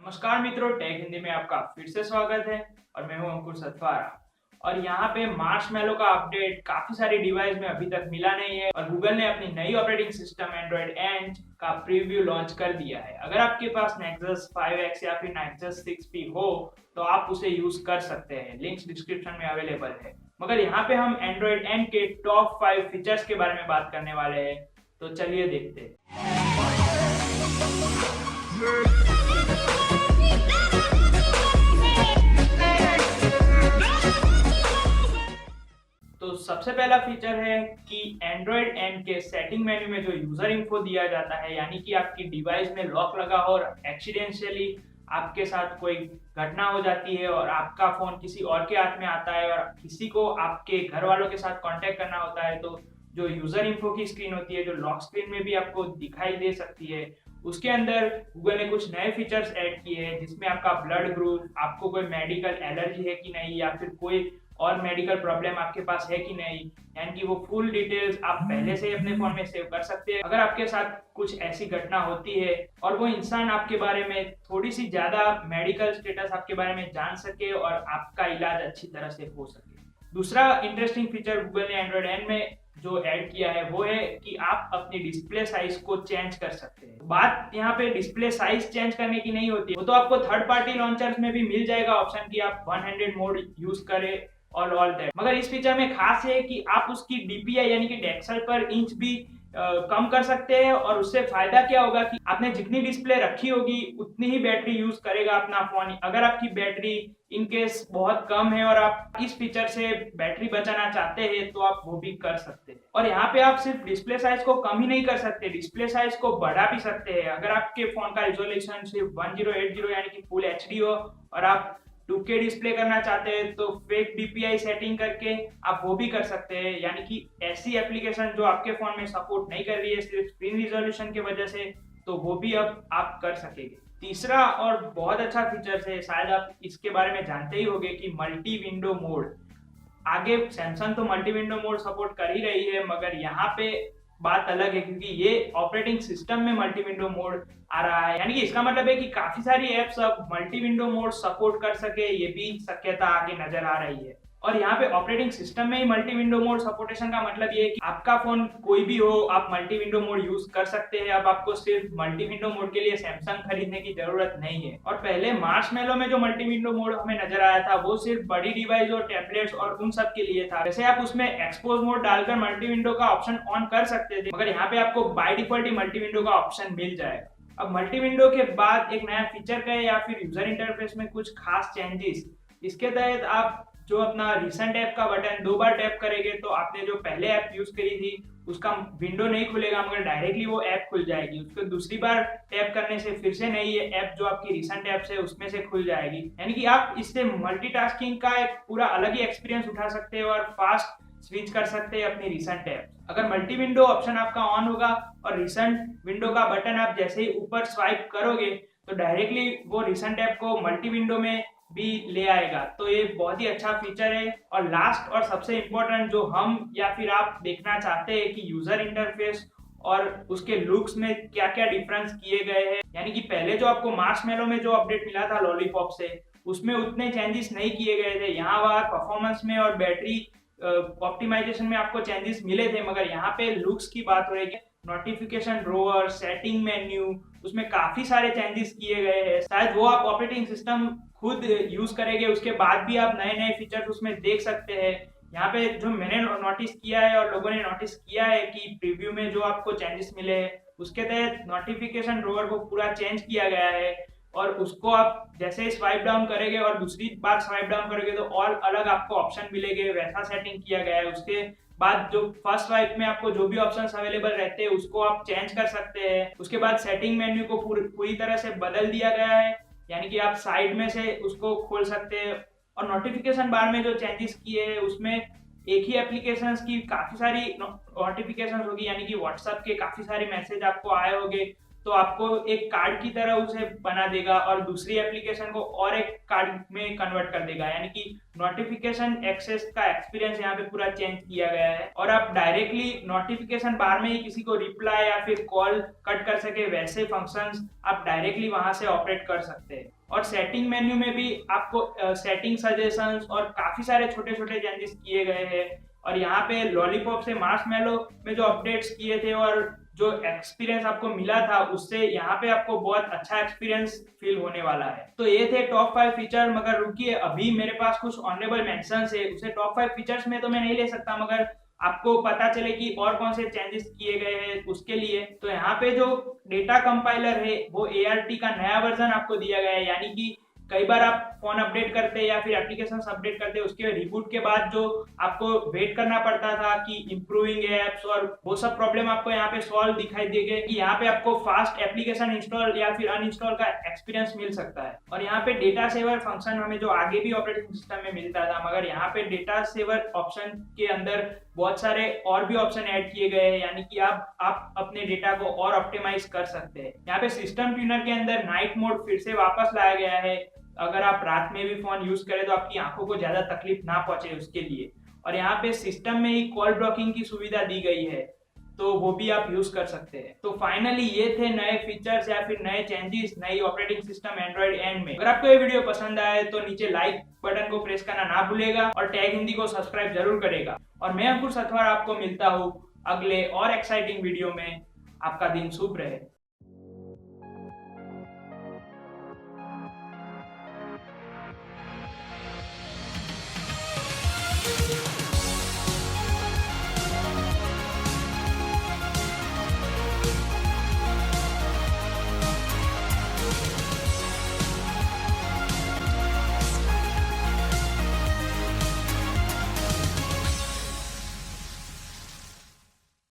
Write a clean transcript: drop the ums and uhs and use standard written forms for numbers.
नमस्कार मित्रों, टेक हिंदी में आपका फिर से स्वागत है और मैं हूं अंकुर सतवारा। और यहाँ पे मार्शमैलो का अपडेट काफी सारी डिवाइस में अभी तक मिला नहीं है और गूगल ने अपनी नई ऑपरेटिंग सिस्टम एंड्रॉइड एंड का प्रीव्यू लॉन्च कर दिया है। अगर आपके पास Nexus 5X या फिर Nexus 6P हो तो आप उसे यूज कर सकते हैं। लिंक्स डिस्क्रिप्शन में अवेलेबल है। मगर यहाँ पे हम एंड्रॉइड एंड के टॉप 5 फीचर्स के बारे में बात करने वाले हैं, तो चलिए देखते हैं। तो सबसे पहला फीचर है कि एंड्रॉइड एंड के सेटिंग मेन्यू में जो यूजर इन्फो दिया जाता है, यानी कि आपकी डिवाइस में लॉक लगा हो और एक्सीडेंशियली आपके साथ कोई घटना हो जाती है और आपका फोन किसी और के हाथ में आता है और किसी को आपके घर वालों के साथ कांटेक्ट करना होता है, तो जो यूजर इन्फो की स्क्रीन होती है, जो लॉक स्क्रीन में भी आपको दिखाई दे सकती है, उसके अंदर गूगल ने कुछ नए फीचर्स ऐड किए हैं, जिसमें आपका ब्लड ग्रुप, आपको कोई मेडिकल एलर्जी है कि नहीं, या फिर कोई और मेडिकल प्रॉब्लम आपके पास है कि नहीं, यानी कि वो फुल डिटेल्स आप पहले से ही अपने फोन में सेव कर सकते हैं। अगर आपके साथ कुछ ऐसी घटना होती है और वो इंसान आपके बारे में थोड़ी सी ज्यादा मेडिकल स्टेटस आपके बारे में जान सके और आपका इलाज अच्छी तरह से हो सके। दूसरा इंटरेस्टिंग फीचर गूगल ने एंड्रॉइड एन में जो ऐड किया है वो है कि आप अपनी डिस्प्ले साइज को चेंज कर सकते हैं। बात यहाँ पे डिस्प्ले साइज चेंज करने की नहीं होती, वो तो आपको थर्ड पार्टी लॉन्चर्स में भी मिल जाएगा ऑप्शन कि आप 100 मोड यूज करें और ऑल दैट। मगर इस फीचर में खास है कि आप उसकी डीपीआई यानी कि डेक्सल पर इंच भी कम कर सकते हैं। और उससे फायदा क्या होगा कि आपने जितनी डिस्प्ले रखी होगी उतनी ही बैटरी यूज करेगा अपना फोन। अगर आपकी बैटरी इन केस बहुत कम है और आप इस फीचर से बैटरी बचाना चाहते हैं तो आप वो भी कर सकते हैं। और यहाँ पे आप सिर्फ डिस्प्ले साइज को कम ही नहीं कर सकते, डिस्प्ले साइज को बढ़ा भी सकते हैं। अगर आपके फोन का रिजोल्यूशन सिर्फ 1080 यानी कि फुल एचडी हो और आप 2K डिस्प्ले करना चाहते हैं तो फेक DPI सेटिंग करके आप वो भी कर सकते हैं, यानी कि ऐसी एप्लीकेशन जो आपके फोन में सपोर्ट नहीं कर रही है सिर्फ स्क्रीन रिजोल्यूशन की वजह से, तो वो भी अब आप कर सकेंगे। तीसरा और बहुत अच्छा फीचर है, शायद आप इसके बारे में जानते ही होंगे, कि मल्टी विंडो मोड। आगे सैमसंग तो मल्टी विंडो मोड सपोर्ट कर ही रही है, मगर यहाँ पे बात अलग है क्योंकि ये ऑपरेटिंग सिस्टम में मल्टी विंडो मोड आ रहा है। यानी कि इसका मतलब है कि काफी सारी एप्स अब मल्टी विंडो मोड सपोर्ट कर सके, ये भी शक्यता आगे नजर आ रही है। और यहाँ पे ऑपरेटिंग सिस्टम में ही मल्टी विंडो मोड सपोर्टेशन का मतलब ये है कि आपका फोन कोई भी हो, आप मल्टी विंडो मोड यूज कर सकते हैं। अब आपको सिर्फ मल्टी विंडो मोड के लिए सैमसंग खरीदने की जरूरत नहीं है। और पहले मार्शमैलो में जो मल्टी विंडो मोड हमें नजर आया था वो सिर्फ बड़ी डिवाइस और टैबलेट्स और उन सब के लिए था। जैसे आप उसमें एक्सपोज मोड डालकर मल्टी विंडो का ऑप्शन ऑन कर सकते थे, मगर यहाँ पे आपको by default he multi window का ऑप्शन मिल जाएगा। अब मल्टी विंडो के बाद एक नया फीचर का या फिर यूजर इंटरफेस में कुछ खास चेंजेस। इसके तहत आप जो अपना रिसेंट ऐप का बटन 2 बार टैप करेंगे तो आपने जो पहले ऐप यूज करी थी उसका विंडो नहीं खुलेगा, मगर डायरेक्टली वो ऐप खुल जाएगी। उसको दूसरी बार टैप करने से फिर से नई ऐप जो आपकी रिसेंट ऐप्स है उसमें से खुल जाएगी। यानी कि आप इससे मल्टीटास्किंग का एक पूरा अलग ही एक्सपीरियंस उठा सकते हैं और फास्ट स्विच कर सकते हैं अपनी रिसेंट ऐप। अगर मल्टी विंडो ऑप्शन आपका ऑन होगा और रिसेंट विंडो का बटन आप जैसे ही ऊपर स्वाइप करोगे तो डायरेक्टली वो रिसेंट ऐप को मल्टी विंडो में भी ले आएगा। तो ये बहुत ही अच्छा फीचर है। और लास्ट और सबसे इम्पोर्टेंट जो हम या फिर आप देखना चाहते हैं कि यूजर इंटरफेस और उसके लुक्स में क्या क्या डिफरेंस किए गए हैं। यानी कि पहले जो आपको मार्शमैलो में जो अपडेट मिला था लॉलीपॉप से, उसमें उतने चेंजेस नहीं किए गए थे। यहाँ वहाँ परफॉर्मेंस में और बैटरी ऑप्टिमाइजेशन में आपको चेंजेस मिले थे, मगर यहाँ पे लुक्स की बात हो रही है। नोटिफिकेशन ड्रॉअर, सेटिंग मेन्यू, उसमें काफी सारे चेंजेस किए गए हैं। शायद वो आप ऑपरेटिंग सिस्टम खुद यूज करेंगे उसके बाद भी आप नए नए फीचर्स उसमें देख सकते हैं। यहाँ पे जो मैंने नोटिस किया है और लोगों ने नोटिस किया है कि प्रीव्यू में जो आपको चेंजेस मिले हैं उसके तहत नोटिफिकेशन ड्रॉअर को पूरा चेंज किया गया है। और उसको आप जैसे ही स्वाइप डाउन करेंगे और दूसरी बार स्वाइप डाउन करेंगे तो और अलग आपको ऑप्शन मिलेंगे, वैसा सेटिंग किया गया है। उसके बाद जो फर्स्ट स्वाइप में आपको जो भी ऑप्शंस अवेलेबल रहते हैं उसको आप चेंज कर सकते हैं। उसके बाद सेटिंग मेन्यू को पूरी तरह से बदल दिया गया है, यानी कि आप साइड में से उसको खोल सकते हैं। और नोटिफिकेशन बार में जो चेंजेस किए हैं उसमें एक ही एप्लीकेशंस की काफी सारी नोटिफिकेशंस होगी, यानी कि व्हाट्सएप के काफी सारे मैसेज आपको आए होंगे तो आपको एक कार्ड की तरह उसे बना देगा और दूसरी एप्लीकेशन को और एक कार्ड में कन्वर्ट कर देगा, यानी कि नोटिफिकेशन एक्सेस का एक्सपीरियंस यहाँ पे पूरा चेंज किया गया है। और आप डायरेक्टली नोटिफिकेशन बार में ही किसी को रिप्लाई या फिर कॉल कट कर सके वैसे फंक्शंस आप डायरेक्टली वहां से ऑपरेट कर सकते हैं। और सेटिंग मेन्यू में भी आपको सेटिंग सजेशंस और काफी सारे छोटे छोटे चेंजेस किए गए हैं। और यहाँ पे लॉलीपॉप से मार्शमैलो में जो अपडेट्स किए थे और जो एक्सपीरियंस आपको मिला था उससे यहाँ पे आपको बहुत अच्छा एक्सपीरियंस फील होने वाला है। तो ये थे टॉप 5 फीचर, मगर रुकिए अभी मेरे पास कुछ ऑनरेबल मेंशंस है, उसे टॉप 5 फीचर्स में तो मैं नहीं ले सकता, मगर आपको पता चले कि और कौन से चेंजेस किए गए हैं उसके लिए। तो यहाँ पे जो डेटा कंपाइलर है वो ART का नया वर्जन आपको दिया गया है, यानी कि कई बार आप फोन अपडेट करते हैं या फिर एप्लीकेशन अपडेट करते हैं, उसके रिबूट के बाद जो आपको वेट करना पड़ता था कि इंप्रूविंग एप्स और वो सब प्रॉब्लम आपको यहाँ पे सॉल्व दिखाई देगा कि यहाँ पे आपको फास्ट एप्लीकेशन इंस्टॉल या फिर अनइंस्टॉल का एक्सपीरियंस मिल सकता है। और यहाँ पे डेटा सेवर फंक्शन हमें जो आगे भी ऑपरेटिंग सिस्टम में मिलता था, मगर यहाँ पे डेटा सेवर ऑप्शन के अंदर बहुत सारे और भी ऑप्शन ऐड किए गए हैं, यानी कि आप अपने डेटा को और ऑप्टिमाइज कर सकते हैं। यहाँ पे सिस्टम ट्यूनर के अंदर नाइट मोड फिर से वापस लाया गया है, अगर आप रात में भी फोन यूज करें तो आपकी आंखों को ज्यादा तकलीफ ना पहुंचे उसके लिए। और यहाँ पे सिस्टम में ही कॉल ब्लॉकिंग की सुविधा दी गई है, तो वो भी आप यूज कर सकते हैं। तो फाइनली ये थे नए फीचर्स या फिर नए चेंजेस नई ऑपरेटिंग सिस्टम एंड्रॉइड एन में। अगर आपको ये वीडियो पसंद आए तो नीचे लाइक बटन को प्रेस करना ना भूलेगा और टैग हिंदी को सब्सक्राइब जरूर करेगा। और मैं अंकुर सथवार आपको मिलता हूँ अगले और एक्साइटिंग वीडियो में। आपका दिन शुभ रहे।